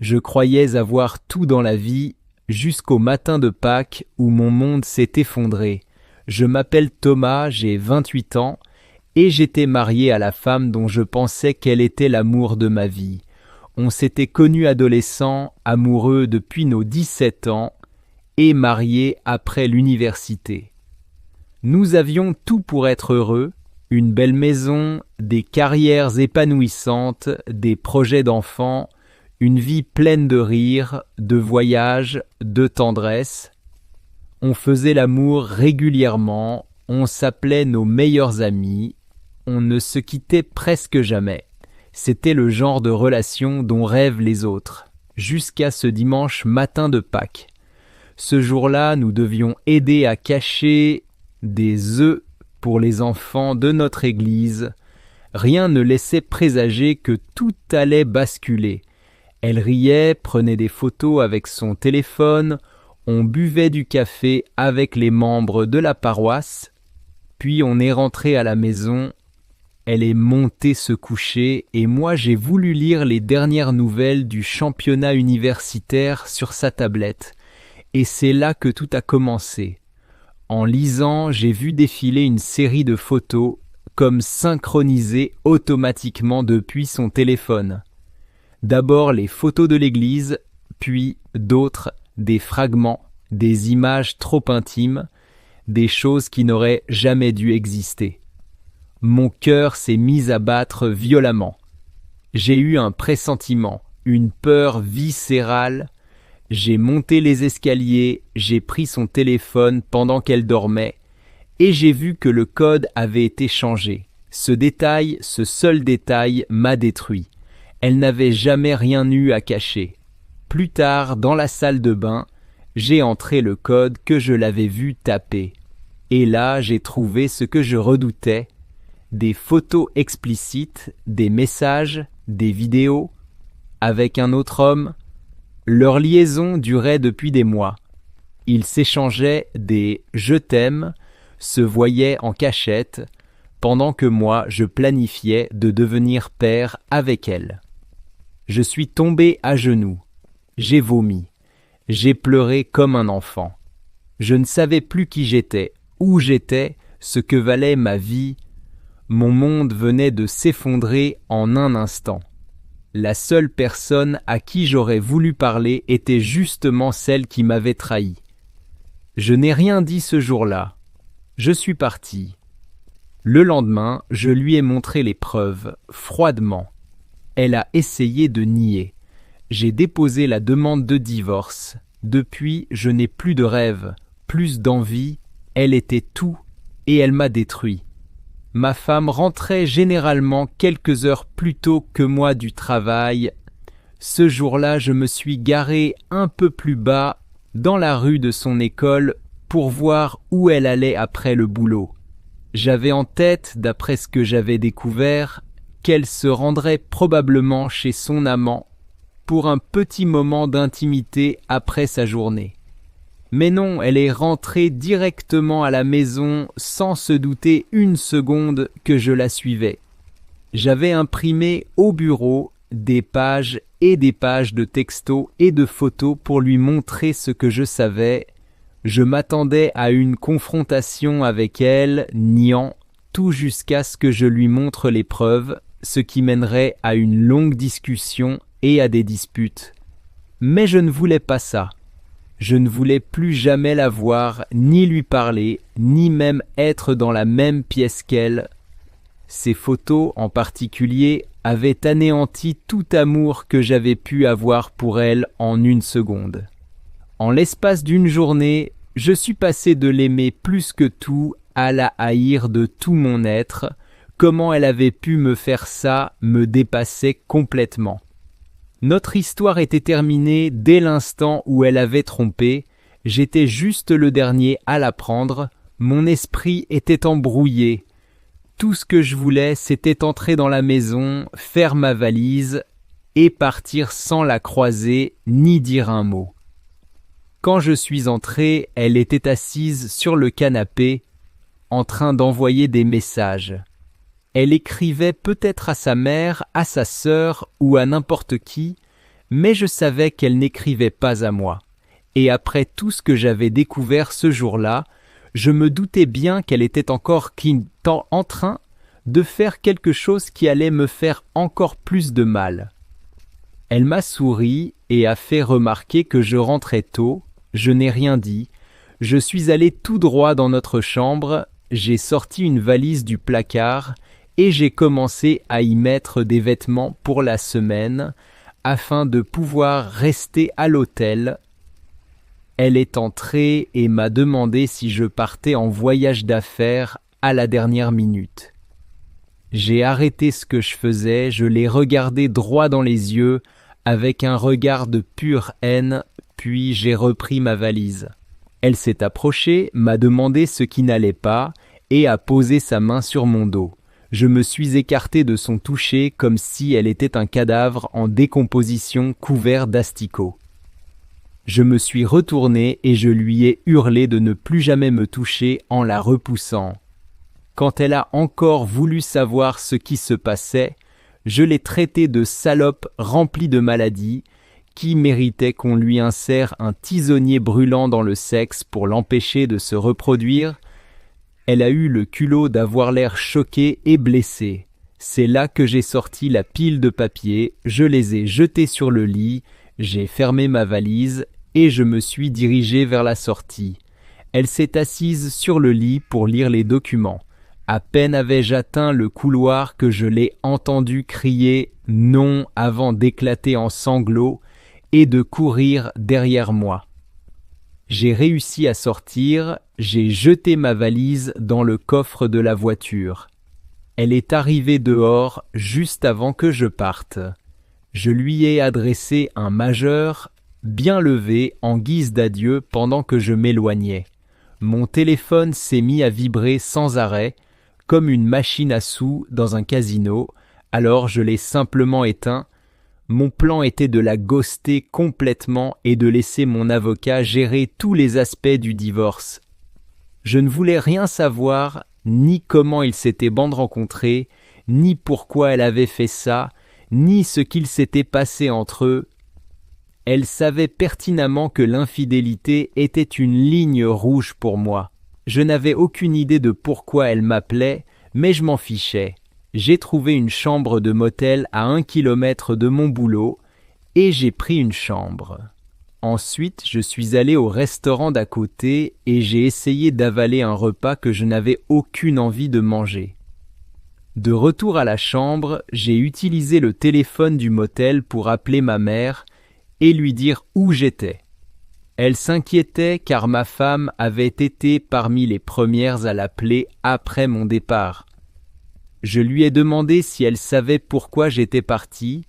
Je croyais avoir tout dans la vie, jusqu'au matin de Pâques où mon monde s'est effondré. Je m'appelle Thomas, j'ai 28 ans, et j'étais marié à la femme dont je pensais qu'elle était l'amour de ma vie. On s'était connus adolescents, amoureux depuis nos 17 ans, et mariés après l'université. Nous avions tout pour être heureux, une belle maison, des carrières épanouissantes, des projets d'enfants, une vie pleine de rires, de voyages, de tendresse. On faisait l'amour régulièrement, on s'appelait nos meilleurs amis, on ne se quittait presque jamais. C'était le genre de relation dont rêvent les autres, jusqu'à ce dimanche matin de Pâques. Ce jour-là, nous devions aider à cacher des œufs pour les enfants de notre église. Rien ne laissait présager que tout allait basculer. Elle riait, prenait des photos avec son téléphone, on buvait du café avec les membres de la paroisse, puis on est rentré à la maison. Elle est montée se coucher et moi j'ai voulu lire les dernières nouvelles du championnat universitaire sur sa tablette. Et c'est là que tout a commencé. En lisant, j'ai vu défiler une série de photos, comme synchronisées automatiquement depuis son téléphone. D'abord les photos de l'église, puis d'autres, des fragments, des images trop intimes, des choses qui n'auraient jamais dû exister. Mon cœur s'est mis à battre violemment. J'ai eu un pressentiment, une peur viscérale. J'ai monté les escaliers, j'ai pris son téléphone pendant qu'elle dormait, et j'ai vu que le code avait été changé. Ce détail, ce seul détail, m'a détruit. Elle n'avait jamais rien eu à cacher. Plus tard, dans la salle de bain, j'ai entré le code que je l'avais vu taper. Et là, j'ai trouvé ce que je redoutais, des photos explicites, des messages, des vidéos, avec un autre homme. Leur liaison durait depuis des mois. Ils s'échangeaient des « je t'aime », se voyaient en cachette, pendant que moi je planifiais de devenir père avec elle. Je suis tombé à genoux. J'ai vomi. J'ai pleuré comme un enfant. Je ne savais plus qui j'étais, où j'étais, ce que valait ma vie. Mon monde venait de s'effondrer en un instant. La seule personne à qui j'aurais voulu parler était justement celle qui m'avait trahi. Je n'ai rien dit ce jour-là. Je suis parti. Le lendemain, je lui ai montré les preuves, froidement. Elle a essayé de nier. J'ai déposé la demande de divorce. Depuis, je n'ai plus de rêve, plus d'envie. Elle était tout et elle m'a détruit. Ma femme rentrait généralement quelques heures plus tôt que moi du travail. Ce jour-là, je me suis garé un peu plus bas dans la rue de son école pour voir où elle allait après le boulot. J'avais en tête, d'après ce que j'avais découvert, qu'elle se rendrait probablement chez son amant pour un petit moment d'intimité après sa journée. Mais non, elle est rentrée directement à la maison sans se douter une seconde que je la suivais. J'avais imprimé au bureau des pages et des pages de textos et de photos pour lui montrer ce que je savais. Je m'attendais à une confrontation avec elle, niant, tout jusqu'à ce que je lui montre les preuves, ce qui mènerait à une longue discussion et à des disputes. Mais je ne voulais pas ça. Je ne voulais plus jamais la voir, ni lui parler, ni même être dans la même pièce qu'elle. Ces photos, en particulier, avaient anéanti tout amour que j'avais pu avoir pour elle en une seconde. En l'espace d'une journée, je suis passé de l'aimer plus que tout à la haïr de tout mon être. Comment elle avait pu me faire ça me dépassait complètement. Notre histoire était terminée dès l'instant où elle avait trompé. J'étais juste le dernier à l'apprendre. Mon esprit était embrouillé. Tout ce que je voulais, c'était entrer dans la maison, faire ma valise et partir sans la croiser ni dire un mot. Quand je suis entré, elle était assise sur le canapé, en train d'envoyer des messages. Elle écrivait peut-être à sa mère, à sa sœur ou à n'importe qui, Mais je savais qu'elle n'écrivait pas à moi. Et après tout ce que j'avais découvert ce jour-là, je me doutais bien qu'elle était encore en train de faire quelque chose qui allait me faire encore plus de mal. Elle m'a souri et a fait remarquer que je rentrais tôt. Je n'ai rien dit. Je suis allé tout droit dans notre chambre, j'ai sorti une valise du placard et j'ai commencé à y mettre des vêtements pour la semaine afin de pouvoir rester à l'hôtel. Elle est entrée et m'a demandé si je partais en voyage d'affaires à la dernière minute. J'ai arrêté ce que je faisais, je l'ai regardée droit dans les yeux avec un regard de pure haine, puis j'ai repris ma valise. Elle s'est approchée, m'a demandé ce qui n'allait pas et a posé sa main sur mon dos. Je me suis écarté de son toucher comme si elle était un cadavre en décomposition couvert d'asticots. Je me suis retourné et je lui ai hurlé de ne plus jamais me toucher en la repoussant. Quand elle a encore voulu savoir ce qui se passait, je l'ai traitée de salope remplie de maladies qui méritait qu'on lui insère un tisonnier brûlant dans le sexe pour l'empêcher de se reproduire. Elle a eu le culot d'avoir l'air choquée et blessée. C'est là que j'ai sorti la pile de papiers, je les ai jetés sur le lit, j'ai fermé ma valise et je me suis dirigé vers la sortie. Elle s'est assise sur le lit pour lire les documents. À peine avais-je atteint le couloir que je l'ai entendu crier « non » avant d'éclater en sanglots et de courir derrière moi. J'ai réussi à sortir, j'ai jeté ma valise dans le coffre de la voiture. Elle est arrivée dehors juste avant que je parte. Je lui ai adressé un majeur bien levé en guise d'adieu pendant que je m'éloignais. Mon téléphone s'est mis à vibrer sans arrêt, comme une machine à sous dans un casino, alors je l'ai simplement éteint. Mon plan était de la ghoster complètement et de laisser mon avocat gérer tous les aspects du divorce. Je ne voulais rien savoir, ni comment ils s'étaient rencontrés, ni pourquoi elle avait fait ça, ni ce qu'il s'était passé entre eux. Elle savait pertinemment que l'infidélité était une ligne rouge pour moi. Je n'avais aucune idée de pourquoi elle m'appelait, mais je m'en fichais. J'ai trouvé une chambre de motel à 1 kilomètre de mon boulot et j'ai pris une chambre. Ensuite, je suis allé au restaurant d'à côté et j'ai essayé d'avaler un repas que je n'avais aucune envie de manger. De retour à la chambre, j'ai utilisé le téléphone du motel pour appeler ma mère et lui dire où j'étais. Elle s'inquiétait car ma femme avait été parmi les premières à l'appeler après mon départ. Je lui ai demandé si elle savait pourquoi j'étais parti.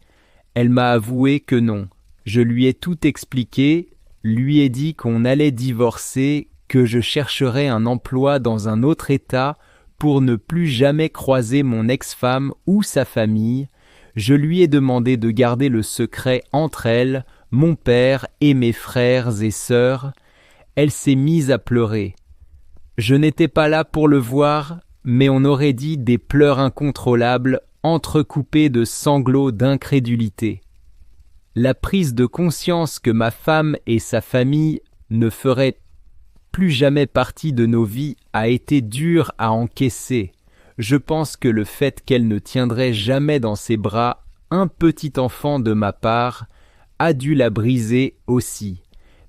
Elle m'a avoué que non. Je lui ai tout expliqué, lui ai dit qu'on allait divorcer, que je chercherais un emploi dans un autre État pour ne plus jamais croiser mon ex-femme ou sa famille. Je lui ai demandé de garder le secret entre elle, mon père et mes frères et sœurs. Elle s'est mise à pleurer. Je n'étais pas là pour le voir, mais on aurait dit des pleurs incontrôlables, entrecoupés de sanglots d'incrédulité. La prise de conscience que ma femme et sa famille ne feraient plus jamais partie de nos vies a été dure à encaisser. Je pense que le fait qu'elle ne tiendrait jamais dans ses bras un petit enfant de ma part a dû la briser aussi.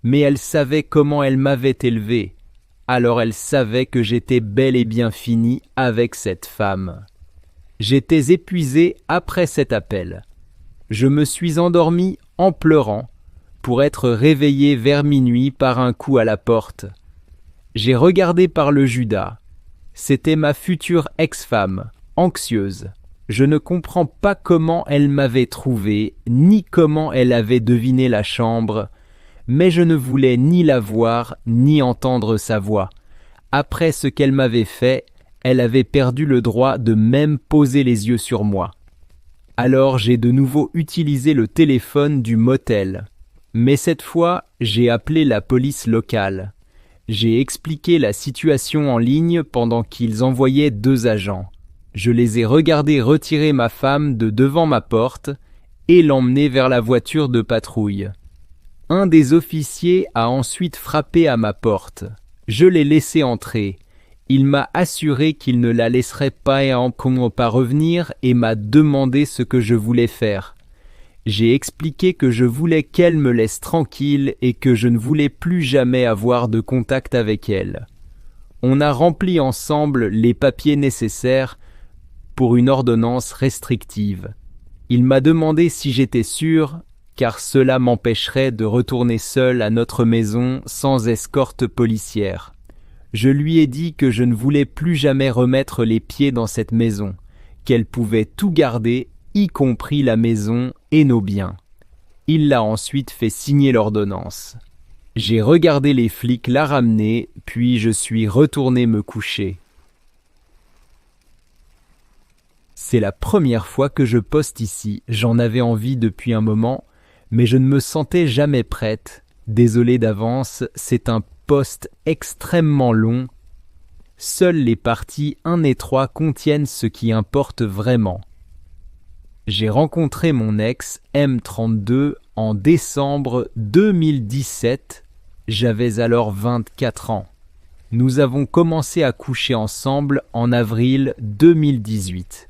Mais elle savait comment elle m'avait élevé. Alors elle savait que j'étais bel et bien fini avec cette femme. J'étais épuisé après cet appel. Je me suis endormi en pleurant, pour être réveillé vers minuit par un coup à la porte. J'ai regardé par le Judas. C'était ma future ex-femme, anxieuse. Je ne comprends pas comment elle m'avait trouvé, ni comment elle avait deviné la chambre, mais je ne voulais ni la voir, ni entendre sa voix. Après ce qu'elle m'avait fait, elle avait perdu le droit de même poser les yeux sur moi. Alors j'ai de nouveau utilisé le téléphone du motel. Mais cette fois, j'ai appelé la police locale. J'ai expliqué la situation en ligne pendant qu'ils envoyaient 2 agents. Je les ai regardés retirer ma femme de devant ma porte et l'emmener vers la voiture de patrouille. Un des officiers a ensuite frappé à ma porte. Je l'ai laissé entrer. Il m'a assuré qu'il ne la laisserait pas revenir et m'a demandé ce que je voulais faire. J'ai expliqué que je voulais qu'elle me laisse tranquille et que je ne voulais plus jamais avoir de contact avec elle. On a rempli ensemble les papiers nécessaires pour une ordonnance restrictive. Il m'a demandé si j'étais sûr, car cela m'empêcherait de retourner seul à notre maison sans escorte policière. Je lui ai dit que je ne voulais plus jamais remettre les pieds dans cette maison, qu'elle pouvait tout garder, y compris la maison et nos biens. Il l'a ensuite fait signer l'ordonnance. J'ai regardé les flics la ramener, puis je suis retourné me coucher. C'est la première fois que je poste ici, j'en avais envie depuis un moment, mais je ne me sentais jamais prête. Désolé d'avance, c'est un post extrêmement long. Seules les parties 1 et 3 contiennent ce qui importe vraiment. J'ai rencontré mon ex M32 en décembre 2017. J'avais alors 24 ans. Nous avons commencé à coucher ensemble en avril 2018.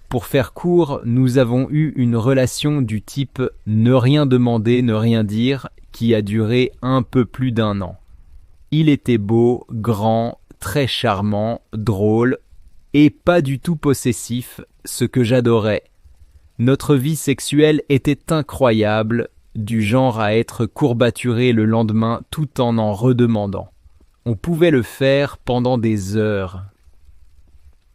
Pour faire court, nous avons eu une relation du type ne rien demander, ne rien dire, qui a duré un peu plus d'1 an. Il était beau, grand, très charmant, drôle et pas du tout possessif, ce que j'adorais. Notre vie sexuelle était incroyable, du genre à être courbaturé le lendemain tout en redemandant. On pouvait le faire pendant des heures.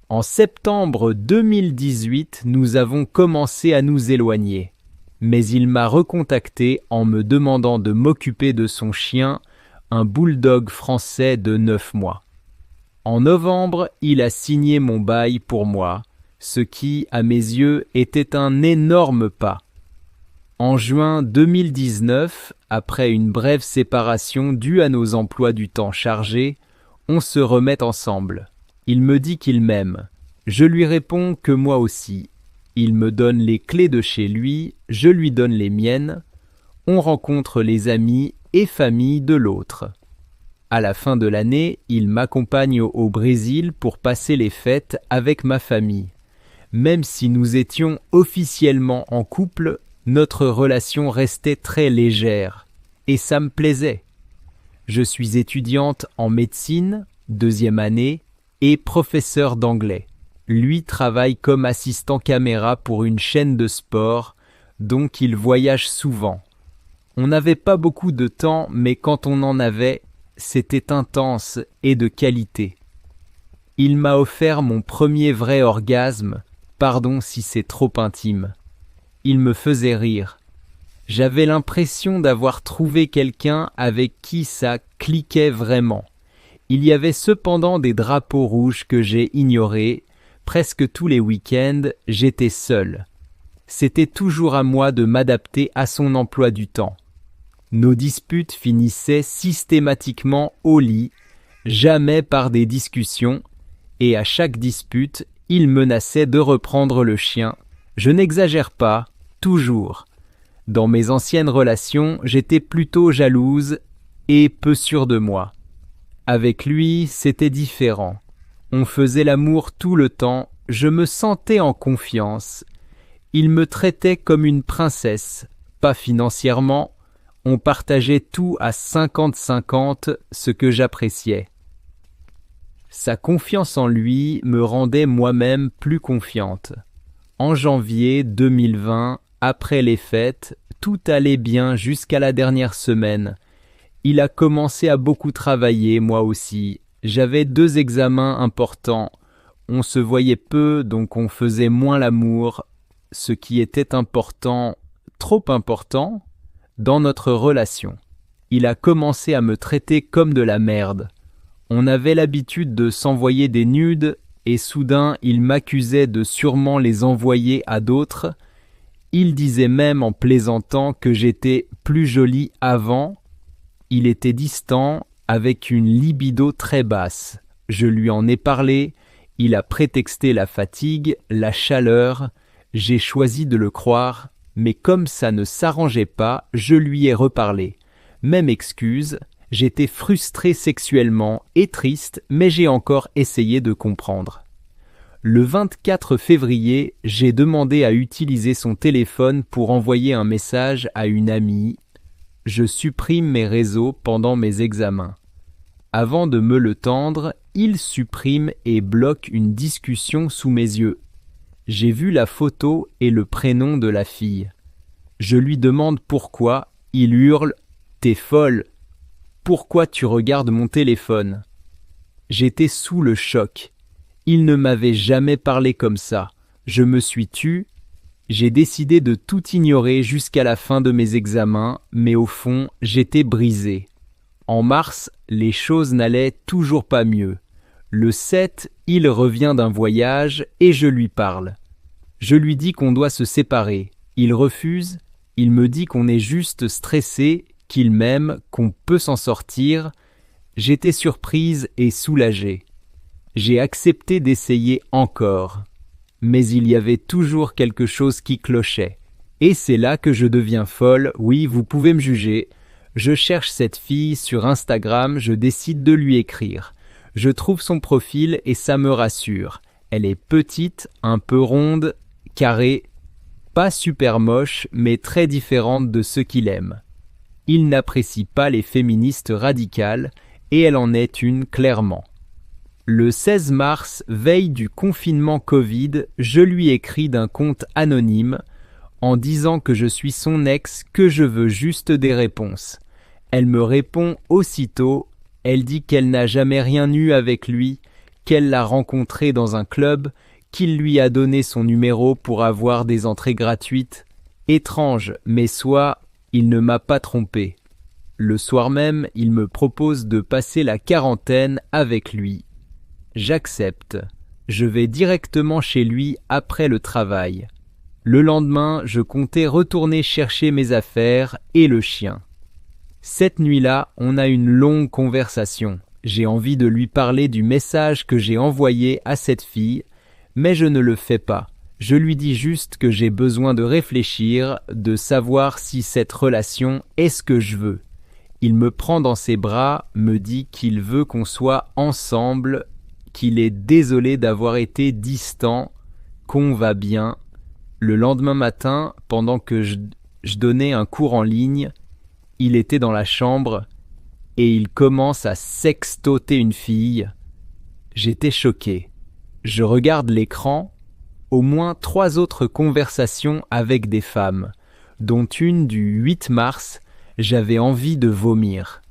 En septembre 2018, nous avons commencé à nous éloigner. Mais il m'a recontacté en me demandant de m'occuper de son chien, un bulldog français de 9 mois. En novembre, il a signé mon bail pour moi, ce qui, à mes yeux, était un énorme pas. En juin 2019, après une brève séparation due à nos emplois du temps chargés, on se remet ensemble. Il me dit qu'il m'aime. Je lui réponds que moi aussi. Il me donne les clés de chez lui, je lui donne les miennes. On rencontre les amis et familles de l'autre. À la fin de l'année, il m'accompagne au Brésil pour passer les fêtes avec ma famille. Même si nous étions officiellement en couple, notre relation restait très légère. Et ça me plaisait. Je suis étudiante en médecine, 2e année, et professeur d'anglais. Lui travaille comme assistant caméra pour une chaîne de sport, donc il voyage souvent. On n'avait pas beaucoup de temps, mais quand on en avait, c'était intense et de qualité. Il m'a offert mon premier vrai orgasme, pardon si c'est trop intime. Il me faisait rire. J'avais l'impression d'avoir trouvé quelqu'un avec qui ça cliquait vraiment. Il y avait cependant des drapeaux rouges que j'ai ignorés. Presque tous les week-ends, j'étais seul. C'était toujours à moi de m'adapter à son emploi du temps. Nos disputes finissaient systématiquement au lit, jamais par des discussions, et à chaque dispute, il menaçait de reprendre le chien. Je n'exagère pas, toujours. Dans mes anciennes relations, j'étais plutôt jalouse et peu sûre de moi. Avec lui, c'était différent. On faisait l'amour tout le temps, je me sentais en confiance. Il me traitait comme une princesse, pas financièrement. On partageait tout à 50-50, ce que j'appréciais. Sa confiance en lui me rendait moi-même plus confiante. En janvier 2020, après les fêtes, tout allait bien jusqu'à la dernière semaine. Il a commencé à beaucoup travailler, moi aussi. J'avais 2 examens importants. On se voyait peu, donc on faisait moins l'amour, ce qui était important, trop important, dans notre relation. Il a commencé à me traiter comme de la merde. On avait l'habitude de s'envoyer des nudes et soudain il m'accusait de sûrement les envoyer à d'autres. Il disait même en plaisantant que j'étais plus jolie avant. Il était distant, avec une libido très basse. Je lui en ai parlé, il a prétexté la fatigue, la chaleur. J'ai choisi de le croire Mais comme ça ne s'arrangeait pas, je lui ai reparlé. Même excuse, j'étais frustré sexuellement et triste, mais j'ai encore essayé de comprendre. Le 24 février, j'ai demandé à utiliser son téléphone pour envoyer un message à une amie. Je supprime mes réseaux pendant mes examens. Avant de me le tendre, il supprime et bloque une discussion sous mes yeux. J'ai vu la photo et le prénom de la fille. Je lui demande pourquoi, il hurle « T'es folle ! Pourquoi tu regardes mon téléphone ?» J'étais sous le choc. Il ne m'avait jamais parlé comme ça. Je me suis tu. J'ai décidé de tout ignorer jusqu'à la fin de mes examens, mais au fond, j'étais brisé. En mars, les choses n'allaient toujours pas mieux. Le 7, il revient d'un voyage et je lui parle. Je lui dis qu'on doit se séparer. Il refuse. Il me dit qu'on est juste stressé, qu'il m'aime, qu'on peut s'en sortir. J'étais surprise et soulagée. J'ai accepté d'essayer encore. Mais il y avait toujours quelque chose qui clochait. Et c'est là que je deviens folle, oui, vous pouvez me juger. Je cherche cette fille sur Instagram, je décide de lui écrire. Je trouve son profil et ça me rassure. Elle est petite, un peu ronde, carrée, pas super moche, mais très différente de ceux qu'il aime. Il n'apprécie pas les féministes radicales, et elle en est une clairement. Le 16 mars, veille du confinement Covid, je lui écris d'un compte anonyme, en disant que je suis son ex, que je veux juste des réponses. Elle me répond aussitôt, elle dit qu'elle n'a jamais rien eu avec lui, qu'elle l'a rencontré dans un club, qu'il lui a donné son numéro pour avoir des entrées gratuites. Étrange, mais soit il ne m'a pas trompé. Le soir même, il me propose de passer la quarantaine avec lui. J'accepte. Je vais directement chez lui après le travail. Le lendemain, je comptais retourner chercher mes affaires et le chien. Cette nuit-là, on a une longue conversation. J'ai envie de lui parler du message que j'ai envoyé à cette fille, mais je ne le fais pas. Je lui dis juste que j'ai besoin de réfléchir, de savoir si cette relation est ce que je veux. Il me prend dans ses bras, me dit qu'il veut qu'on soit ensemble, qu'il est désolé d'avoir été distant, qu'on va bien. Le lendemain matin, pendant que je donnais un cours en ligne, il était dans la chambre et il commence à sextoter une fille. J'étais choqué. Je regarde l'écran, au moins 3 autres conversations avec des femmes, dont une du 8 mars, j'avais envie de vomir.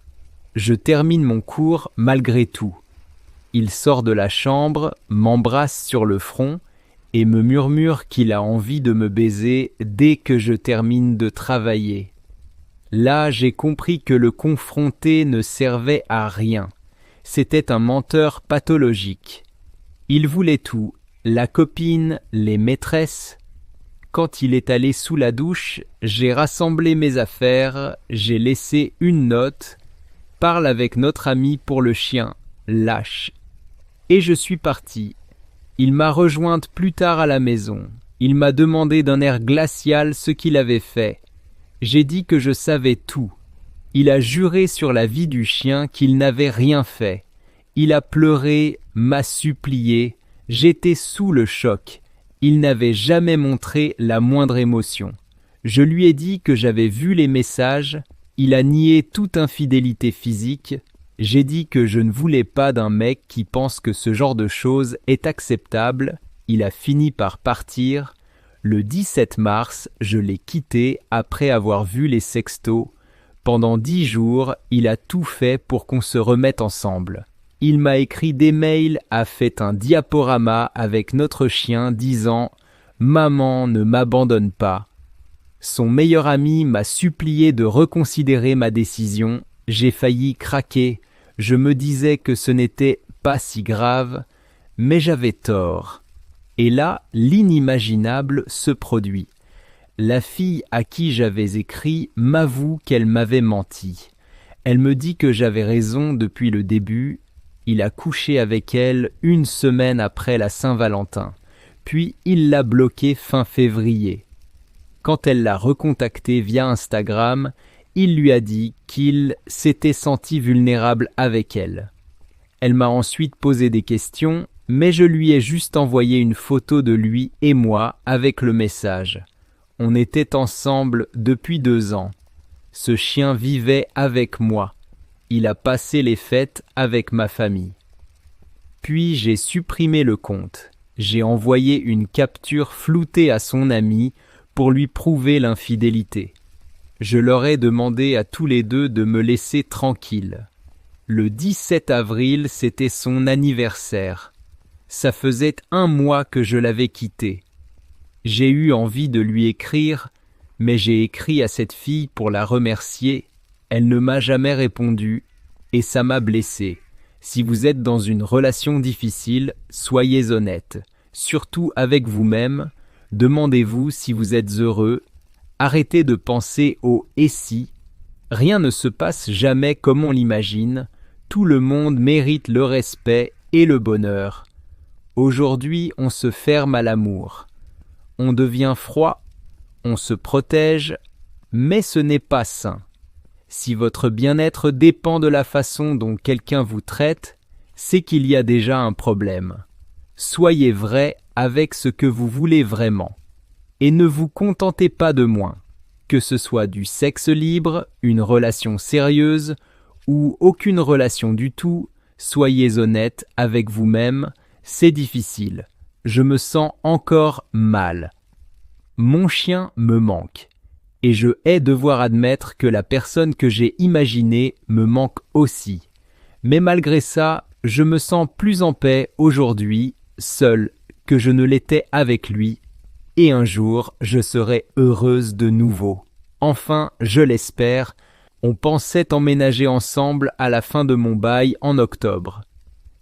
Je termine mon cours malgré tout. Il sort de la chambre, m'embrasse sur le front et me murmure qu'il a envie de me baiser dès que je termine de travailler. Là, j'ai compris que le confronter ne servait à rien. C'était un menteur pathologique. Il voulait tout, la copine, les maîtresses. Quand il est allé sous la douche, j'ai rassemblé mes affaires, j'ai laissé une note. Parle avec notre ami pour le chien, lâche. Et je suis parti. Il m'a rejointe plus tard à la maison. Il m'a demandé d'un air glacial ce qu'il avait fait. J'ai dit que je savais tout. Il a juré sur la vie du chien qu'il n'avait rien fait. Il a pleuré, m'a supplié. J'étais sous le choc. Il n'avait jamais montré la moindre émotion. Je lui ai dit que j'avais vu les messages. Il a nié toute infidélité physique. J'ai dit que je ne voulais pas d'un mec qui pense que ce genre de choses est acceptable. Il a fini par partir. Le 17 mars, je l'ai quitté après avoir vu les sextos. Pendant 10 jours, il a tout fait pour qu'on se remette ensemble. Il m'a écrit des mails, a fait un diaporama avec notre chien disant « Maman, ne m'abandonne pas ». Son meilleur ami m'a supplié de reconsidérer ma décision. J'ai failli craquer. Je me disais que ce n'était pas si grave, mais j'avais tort. Et là, l'inimaginable se produit. La fille à qui j'avais écrit m'avoue qu'elle m'avait menti. Elle me dit que j'avais raison depuis le début. Il a couché avec elle 1 semaine après la Saint-Valentin. Puis il l'a bloquée fin février. Quand elle l'a recontacté via Instagram, il lui a dit qu'il s'était senti vulnérable avec elle. Elle m'a ensuite posé des questions, mais je lui ai juste envoyé une photo de lui et moi avec le message. On était ensemble depuis 2 ans. Ce chien vivait avec moi. Il a passé les fêtes avec ma famille. Puis j'ai supprimé le compte. J'ai envoyé une capture floutée à son ami pour lui prouver l'infidélité. Je leur ai demandé à tous les deux de me laisser tranquille. Le 17 avril, c'était son anniversaire. Ça faisait 1 mois que je l'avais quitté. J'ai eu envie de lui écrire, mais j'ai écrit à cette fille pour la remercier. Elle ne m'a jamais répondu et ça m'a blessé. Si vous êtes dans une relation difficile, soyez honnête, surtout avec vous-même. Demandez-vous si vous êtes heureux. Arrêtez de penser au « et si ». Rien ne se passe jamais comme on l'imagine. Tout le monde mérite le respect et le bonheur. Aujourd'hui, on se ferme à l'amour. On devient froid, on se protège, mais ce n'est pas sain. Si votre bien-être dépend de la façon dont quelqu'un vous traite, c'est qu'il y a déjà un problème. Soyez vrai avec ce que vous voulez vraiment. Et ne vous contentez pas de moins. Que ce soit du sexe libre, une relation sérieuse ou aucune relation du tout, soyez honnête avec vous-même, c'est difficile. Je me sens encore mal. Mon chien me manque. Et je hais devoir admettre que la personne que j'ai imaginée me manque aussi. Mais malgré ça, je me sens plus en paix aujourd'hui, seul, que je ne l'étais avec lui. Et un jour, je serai heureuse de nouveau. Enfin, je l'espère, on pensait emménager ensemble à la fin de mon bail en octobre.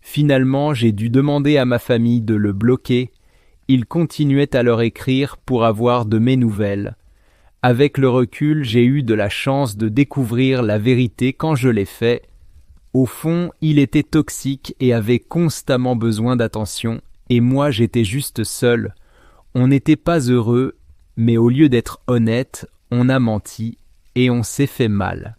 Finalement, j'ai dû demander à ma famille de le bloquer. Il continuait à leur écrire pour avoir de mes nouvelles. Avec le recul, j'ai eu de la chance de découvrir la vérité quand je l'ai fait. Au fond, il était toxique et avait constamment besoin d'attention, et moi j'étais juste seul. On n'était pas heureux, mais au lieu d'être honnête, on a menti et on s'est fait mal.